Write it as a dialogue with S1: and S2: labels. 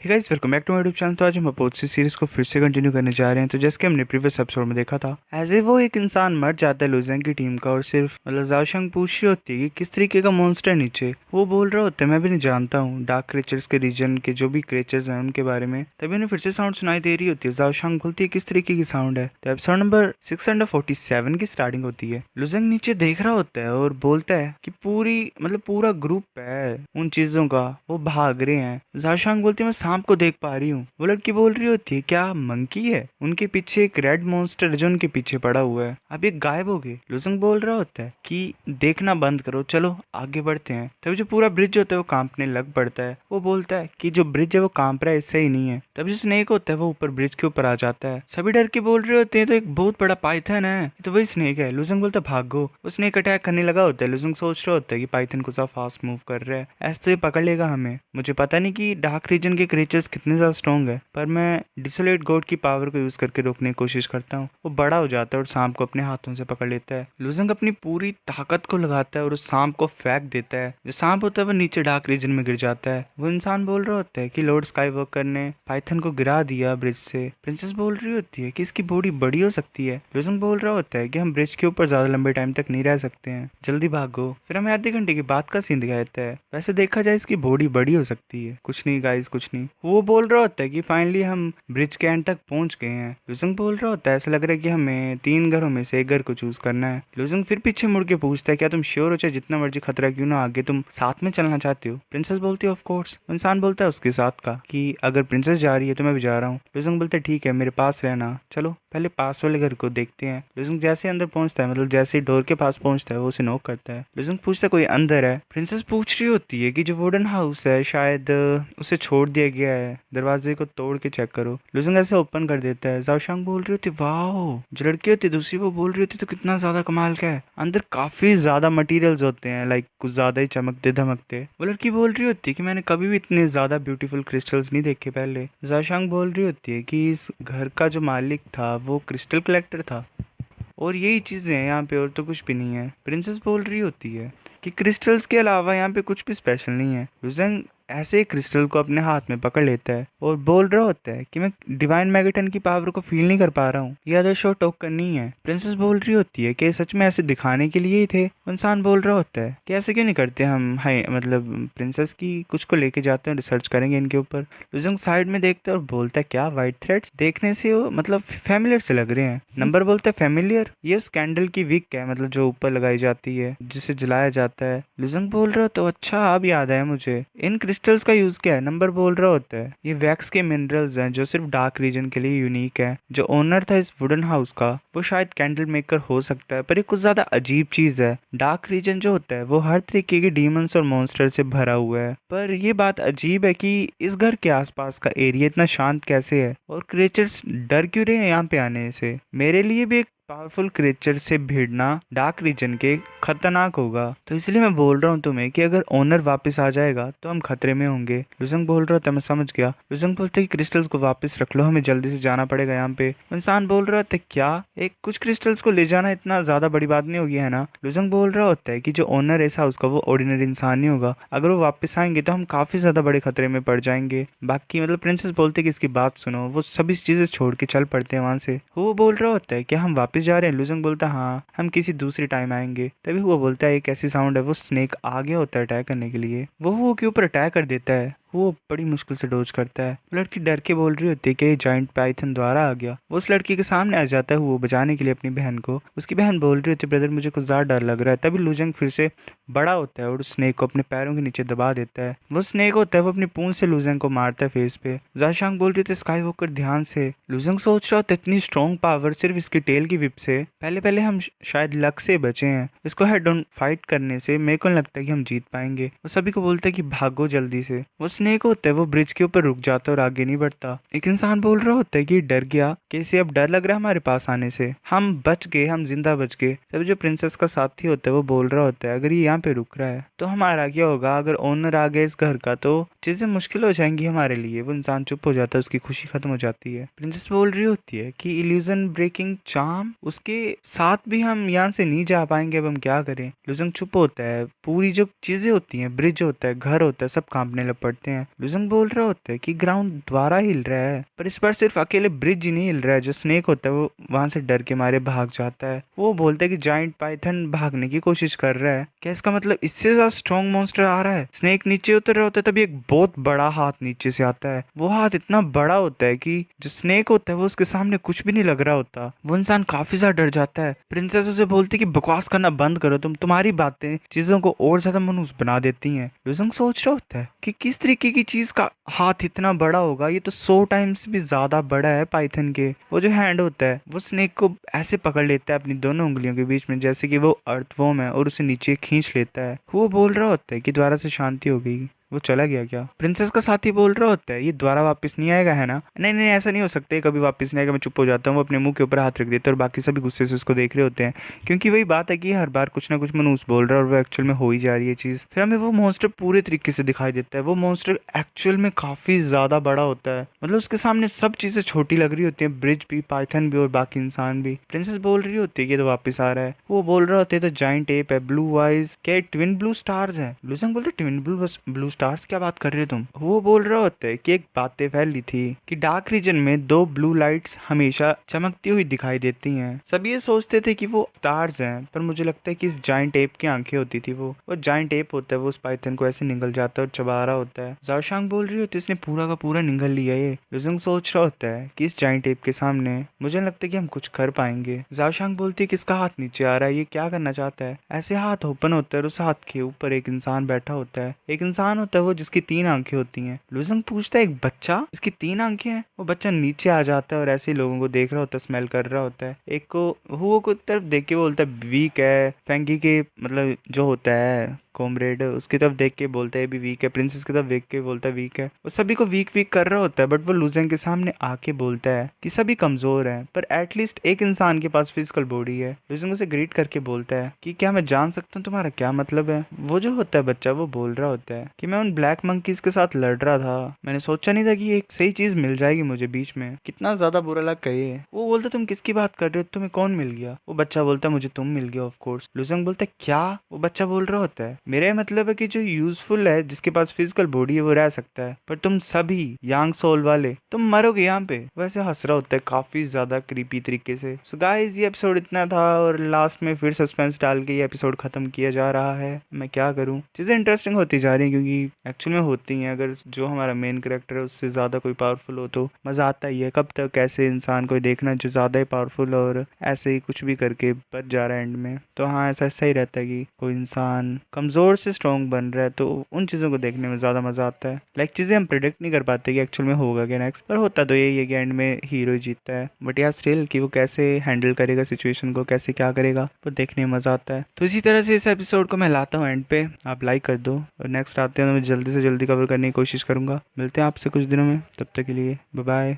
S1: Hey guys, welcome back to my YouTube channel. तो आज हम अपोजिट सीरीज को फिर से कंटिन्यू करने जा रहे हैं। तो जैसे कि हमने प्रीवियस एपिसोड में देखा था, एज ए वो एक इंसान मर जाता है लुजेंग की टीम का, और सिर्फ जाओशंग पूछ रही होती है कि किस तरीके का मॉन्स्टर नीचे। वो बोल रहा होता है मैं भी नहीं जानता हूँ डार्क क्रिएचर्स के रीजन के जो भी क्रिएचर्स हैं उनके बारे में। तभी उन्हें फिर से साउंड सुनाई दे रही होती है। जाओशंग बोलती है किस तरीके की साउंड है। तो एपिसोड नंबर 647 की स्टार्टिंग होती है। लुजेंग नीचे देख रहा होता है और बोलता है कि पूरा ग्रुप है उन चीजों का, वो भाग रहे हैं। जाओशंग बोलती है मैं सांप को देख पा रही हूँ। वो लड़की बोल रही होती है क्या मंकी है। उनके पीछे एक रेड मॉन्स्टर जो उनके पीछे पड़ा हुआ है, अब ये गायब हो गए। लुजंग बोल रहा होता है कि देखना बंद करो, चलो आगे बढ़ते हैं। तभी जो पूरा ब्रिज होता है वो कांपने लग पड़ता है। वो बोलता है कि जो ब्रिज है वो कांप रहा है, इससे ही नहीं है। तभी जो स्नेक होता है वो ऊपर ब्रिज के ऊपर आ जाता है। सभी डर के बोल रहे होते हैं तो एक बहुत बड़ा पाइथन है, तो वही स्नेक है। लुजंग बोलता है भागो। वो स्नेक अटैक करने लगा होता है। लुजंग सोच रहा होता है कि पाइथन को सा फास्ट मूव कर रहा है, ऐसे तो ये पकड़ लेगा हमें। मुझे पता नहीं कि डार्क रीजन के क्रिएचर्स कितने ज्यादा स्ट्रॉन्ग है, पर मैं डिसोलेट गॉड की पावर को यूज करके रोकने की कोशिश करता हूँ। वो बड़ा हो जाता है और सांप को अपने हाथों से पकड़ लेता है। लुजंग अपनी पूरी ताकत को लगाता है और उस सांप को फेंक देता है। जो सांप होता है वो नीचे डार्क रीजन में गिर जाता है। वो इंसान बोल रहा होता है कि लॉर्ड स्काईवॉकर ने पाइथन को गिरा दिया ब्रिज से। प्रिंसेस बोल रही होती है कि इसकी बॉडी बड़ी हो सकती है। लुजंग बोल रहा होता है कि हम ब्रिज के ऊपर ज्यादा लंबे टाइम तक नहीं रह सकते हैं, जल्दी भागो। फिर हमें आधे घंटे के बाद का सीन दिखाया जाता है। वैसे देखा जाए इसकी बॉडी बड़ी हो सकती है। कुछ नहीं गाइस, कुछ नहीं। वो बोल रहा होता है कि फाइनली हम ब्रिज के एंड तक पहुंच गए हैं। लुजंग बोल रहा होता है ऐसा लग रहा है कि हमें 3 घरों में से एक घर को चूज करना है। लुजंग फिर पीछे मुड़ के पूछता है क्या तुम श्योर हो, चाहे जितना मर्जी खतरा क्यों ना आगे, तुम साथ में चलना चाहते हो। प्रिंसेस बोलती है ऑफ कोर्स। इंसान बोलता है उसके साथ का कि अगर प्रिंसेस जा रही है तो मैं भी जा रहा हूँ। लुजंग बोलता है ठीक है, मेरे पास रहना, चलो पहले पास वाले घर को देखते हैं। लुजंग जैसे अंदर पहुंचता है, मतलब जैसे ही डोर के पास पहुंचता है, वो उसे नॉक करता है। लुजंग पूछता है कोई अंदर है। प्रिंसेस पूछ रही होती है कि जो वुडन हाउस है शायद उसे छोड़ दिया गया है, दरवाजे को तोड़ के चेक करो। लुजंग ऐसे ओपन कर देता है। जाओशंग बोल रही होती वाओ। जो लड़की होती है दूसरी, वो बोल रही होती तो कितना ज्यादा कमाल का है, अंदर काफी ज्यादा मटेरियल्स होते हैं, लाइक कुछ ज्यादा ही चमकते धमकते। वो लड़की बोल रही होती है कि मैंने कभी भी इतने ज्यादा ब्यूटीफुल क्रिस्टल्स नहीं देखे पहले। जाओशंग बोल रही होती है कि इस घर का जो मालिक था वो क्रिस्टल कलेक्टर था, और यही चीजें हैं यहाँ पे, और तो कुछ भी नहीं है। प्रिंसेस बोल रही होती है कि क्रिस्टल्स के अलावा यहाँ पे कुछ भी स्पेशल नहीं है। लुजंग ऐसे ही क्रिस्टल को अपने हाथ में पकड़ लेता है और बोल रहा होता है कि मैं डिवाइन मैगेटन की पावर को फील नहीं कर पा रहा हूँ, ये अदर शो टोकन नहीं है। प्रिंसेस बोल रही होती है कि सच में ऐसे दिखाने के लिए ही थे। इंसान बोल रहा होता है कि ऐसे क्यों नहीं करते हम, हाय मतलब प्रिंसेस की कुछ को लेके जाते हैं, रिसर्च करेंगे इनके ऊपर। लुजंग साइड में देखता है और बोलता है क्या व्हाइट थ्रेड्स, देखने से वो मतलब फैमिलियर से लग रहे हैं। नंबर बोलता है फैमिलियर, ये उस कैंडल की विक है, मतलब जो ऊपर लगाई जाती है जिसे जलाया जाता है। लुजंग बोल रहा तो अच्छा अब याद आया मुझे, इन क्रिस्टल्स का यूज क्या है। नंबर बोल रहा होता है ये वैक्स के मिनरल्स हैं जो सिर्फ डार्क रीजन के लिए यूनिक है। जो ओनर था इस वुडन हाउस का वो शायद कैंडल मेकर हो सकता है, पर ये कुछ ज्यादा अजीब चीज है। डार्क रीजन जो होता है वो हर तरीके के डीमंस और मॉन्स्टर से भरा हुआ है, पर ये बात अजीब है कि इस घर के आसपास का एरिया इतना शांत कैसे है, और क्रिएचर्स डर क्यों रहे हैं यहाँ पे आने से। मेरे लिए भी एक पावरफुल क्रिएचर से भिड़ना डार्क रीजन के खतरनाक होगा, तो इसलिए मैं बोल रहा हूँ तुम्हें कि अगर ओनर वापस आ जाएगा तो हम खतरे में होंगे। लुजंग बोल रहा था मैं समझ गया। लुजंग बोलते कि क्रिस्टल्स को वापस रख लो, हमें जल्दी से जाना पड़ेगा यहाँ पे। इंसान बोल रहा था क्या एक कुछ क्रिस्टल्स को ले जाना इतना ज्यादा बड़ी बात नहीं होगी है ना। लुजंग बोल रहा होता है कि जो ओनर है इस हाउस का वो ऑर्डिनरी इंसान नहीं होगा, अगर वो वापस आएंगे तो हम काफी ज्यादा बड़े खतरे में पड़ जाएंगे। बाकी मतलब प्रिंसेस बोलते कि इसकी बात सुनो, वो सभी चीजें छोड़ के चल पड़ते हैं वहां से। वो बोल रहा होता है कि हम वापस जा रहे हैं। लुजंग बोलता है हाँ हम किसी दूसरी टाइम आएंगे। तभी वो बोलता है एक ऐसी साउंड है, वो स्नेक आ गया होता है अटैक करने के लिए। वो के ऊपर अटैक कर देता है। वो बड़ी मुश्किल से डोज करता है। लड़की डर के बोल रही होती है कि जाइंट पाइथन द्वारा आ गया। वो उस लड़की के सामने आ जाता है वो बचाने के लिए अपनी बहन को। उसकी बहन बोल रही होती है ब्रदर मुझे कुछ ज्यादा डर लग रहा है। तभी लुजंग फिर से बड़ा होता है और उस स्नेक को अपने पैरों के नीचे दबा देता है। वो स्नेक होता है वो अपनी पूंछ से लुजंग को मारता है फेस पे। जाशांग बोल रही थी स्काई वॉकर ध्यान से। लुजंग सोच रहा होता है इतनी स्ट्रॉन्ग पावर सिर्फ इसकी टेल की विप से, पहले पहले हम शायद लक से बचे हैं, इसको हेड ऑन फाइट करने से मेरे को नहीं लगता कि हम जीत पाएंगे। वो सभी को बोलता है कि भागो जल्दी से। वो स्नेक होता है वो ब्रिज के ऊपर रुक जाता है और आगे नहीं बढ़ता। एक इंसान बोल रहा होता है कि डर गया, कि इसे अब डर लग रहा है हमारे पास आने से, हम बच गए, हम जिंदा बच गए। तभी जो प्रिंसेस का साथी होता है वो बोल रहा होता है अगर ये यहाँ पे रुक रहा है तो हमारा क्या होगा, अगर ओनर आ गया इस घर का तो चीजें मुश्किल हो जाएंगी हमारे लिए। वो इंसान चुप हो जाता है, उसकी खुशी खत्म हो जाती है। प्रिंसेस बोल रही होती है कि इल्यूजन ब्रेकिंग चार्म, उसके साथ भी हम यहाँ से नहीं जा पाएंगे, अब हम क्या करें। लुजंग चुप होता है। पूरी जो चीजें होती हैं, ब्रिज होता है, घर होता है, सब कांपने लग पड़ते हैं। लुजंग बोल रहा होता है कि ग्राउंड दोबारा हिल रहा है, पर इस बार सिर्फ अकेले ब्रिज ही नहीं हिल रहा है। जो स्नेक होता है वो वहां से डर के मारे भाग जाता है। वो बोलता है कि जाइंट पाइथन भागने की कोशिश कर रहा है। क्या इसका मतलब इससे ज्यादा स्ट्रॉन्ग मॉन्स्टर आ रहा है? स्नेक नीचे उतर रहा होता है तभी एक बहुत बड़ा हाथ नीचे से आता है। वो हाथ इतना बड़ा होता है कि जो स्नेक होता है वो उसके सामने कुछ भी नहीं लग रहा होता। वो इंसान काफी ज्यादा डर जाता है। प्रिंसेस उसे बोलती कि बकवास करना बंद करो, तुम्हारी बातें चीजों को और ज्यादा मनहूस बना देती हैं। लुजंग सोच रहा होता है कि किस तरीके की चीज का हाथ इतना बड़ा होगा, ये तो 100 टाइम्स भी ज्यादा बड़ा है पाइथन के। वो जो हैंड होता है वो स्नेक को ऐसे पकड़ लेता है अपनी दोनों उंगलियों के बीच में, जैसे कि वो अर्थवॉर्म है, और उसे नीचे खींच लेता है। वो बोल रहा होता है कि दोबारा से शांति हो गई। वो चला गया क्या? प्रिंसेस का साथी बोल रहा होता है ये दोबारा वापस नहीं आएगा है ना? नहीं नहीं ऐसा नहीं हो सकता, कभी वापस नहीं आएगा। मैं चुप हो जाता हूँ। वो अपने मुंह के ऊपर हाथ रख देता है और बाकी सभी गुस्से से उसको देख रहे होते हैं, क्योंकि वही बात है कि हर बार कुछ ना कुछ मनूस बोल रहा है और वो एक्चुअल में हो ही जा रही है चीज। फिर हमें वो मॉन्स्टर पूरे तरीके से दिखाई देता है। वो मॉन्स्टर एक्चुअल में काफी ज्यादा बड़ा होता है, मतलब उसके सामने सब चीजें छोटी लग रही होती है, ब्रिज भी, पाइथन भी और बाकी इंसान भी। प्रिंसेस बोल रही होती है कि तो वापस आ रहा है। वो बोल रहा होता है तो जाइंट एप है, ब्लू आइज, क्या ट्विन ब्लू स्टार्स है? लुजंग बोलते ट्विन ब्लू स्टार्स क्या बात कर रहे हो तुम? वो बोल रहा होता है कि एक बातें फैली थी कि डार्क रीजन में 2 ब्लू लाइट्स हमेशा चमकती हुई दिखाई देती हैं। सभी ये सोचते थे कि वो स्टार्स हैं, पर मुझे लगता है कि इस जाइंट एप की आंखें होती थी। वो जाइंट एप होता है, वो उस पाइथन को ऐसे निगल जाता है और चबा रहा होता है। जाओशांग बोल रही होती है इसने पूरा का पूरा निगल लिया ये। लुजंग सोच रहा होता है कि इस जाइंट एप के सामने मुझे लगता है कि हम कुछ कर पाएंगे। जाओशांग बोलती है कि इसका हाथ नीचे आ रहा है, ये क्या करना चाहता है? ऐसे हाथ ओपन होता है और उस हाथ के ऊपर एक इंसान बैठा होता है। एक इंसान होता है वो जिसकी 3 आंखें होती हैं। लुजंग पूछता है एक बच्चा, इसकी 3 आंखें हैं? वो बच्चा नीचे आ जाता है और ऐसे ही लोगों को देख रहा होता है, स्मेल कर रहा होता है। एक को हुओ को तरफ देख के बोलता है वीक है। फेंगी के मतलब जो होता है कॉमरेड, उसकी तरफ देख के बोलता है भी वीक है। प्रिंसेस की तरफ देख के बोलता है वीक है। वो सभी को वीक वीक कर रहा होता है, बट वो लुजंग के सामने आके बोलता है कि सभी कमजोर हैं, पर एटलीस्ट एक इंसान के पास फिजिकल बॉडी है। लुजंग उसे ग्रीट करके बोलता है कि क्या मैं जान सकता हूँ तुम्हारा क्या मतलब है? वो जो होता है बच्चा वो बोल रहा होता है कि मैं उन ब्लैक मंकीज के साथ लड़ रहा था, मैंने सोचा नहीं था कि एक सही चीज मिल जाएगी मुझे बीच में। कितना ज्यादा बुरा लगा ये। वो बोलता तुम किसकी बात कर रहे हो, तुम्हें कौन मिल गया? वो बच्चा बोलता मुझे तुम मिल गया ऑफ कोर्स। लुजंग बोलता क्या? वो बच्चा बोल रहा होता है मेरा मतलब है कि जो यूजफुल है, जिसके पास फिजिकल बॉडी है वो रह सकता है, पर तुम सभी यांग सोल वाले तुम मरोगे यहाँ पे। वैसे हंस रहा होता है काफी ज्यादा क्रीपी तरीके से। सो गाइस ये एपिसोड इतना था और लास्ट में फिर सस्पेंस डाल के ये एपिसोड खत्म किया जा रहा है। मैं क्या करूँ, चीजें इंटरेस्टिंग होती जा रही है क्योंकि एक्चुअल में होती हैं। अगर जो हमारा मेन कैरेक्टर है उससे ज्यादा कोई पावरफुल हो तो मजा आता ही है। कब तक ऐसे इंसान को देखना जो ज्यादा ही पावरफुल और ऐसे ही कुछ भी करके बच जा रहा है एंड में। तो हाँ ऐसा सही रहता है कि कोई इंसान कमजोर से स्ट्रॉन्ग बन रहा है, तो उन चीजों को देखने में ज्यादा मजा आता है। लाइक चीजें हम प्रिडिक्ट नहीं कर पाते कि एक्चुअल में होगा क्या नेक्स्ट, पर होता तो यही है कि एंड में हीरो ही जीतता है। बट यार स्टिल कि वो कैसे हैंडल करेगा सिचुएशन को, कैसे क्या करेगा, वो देखने में मजा आता है। तो इसी तरह से इस एपिसोड को मैं लाता हूँ एंड पे। आप लाइक कर दो और नेक्स्ट आते हैं तो मैं जल्दी से जल्दी कवर करने की कोशिश करूंगा। मिलते हैं आपसे कुछ दिनों में, तब तक के लिए बाय बाय।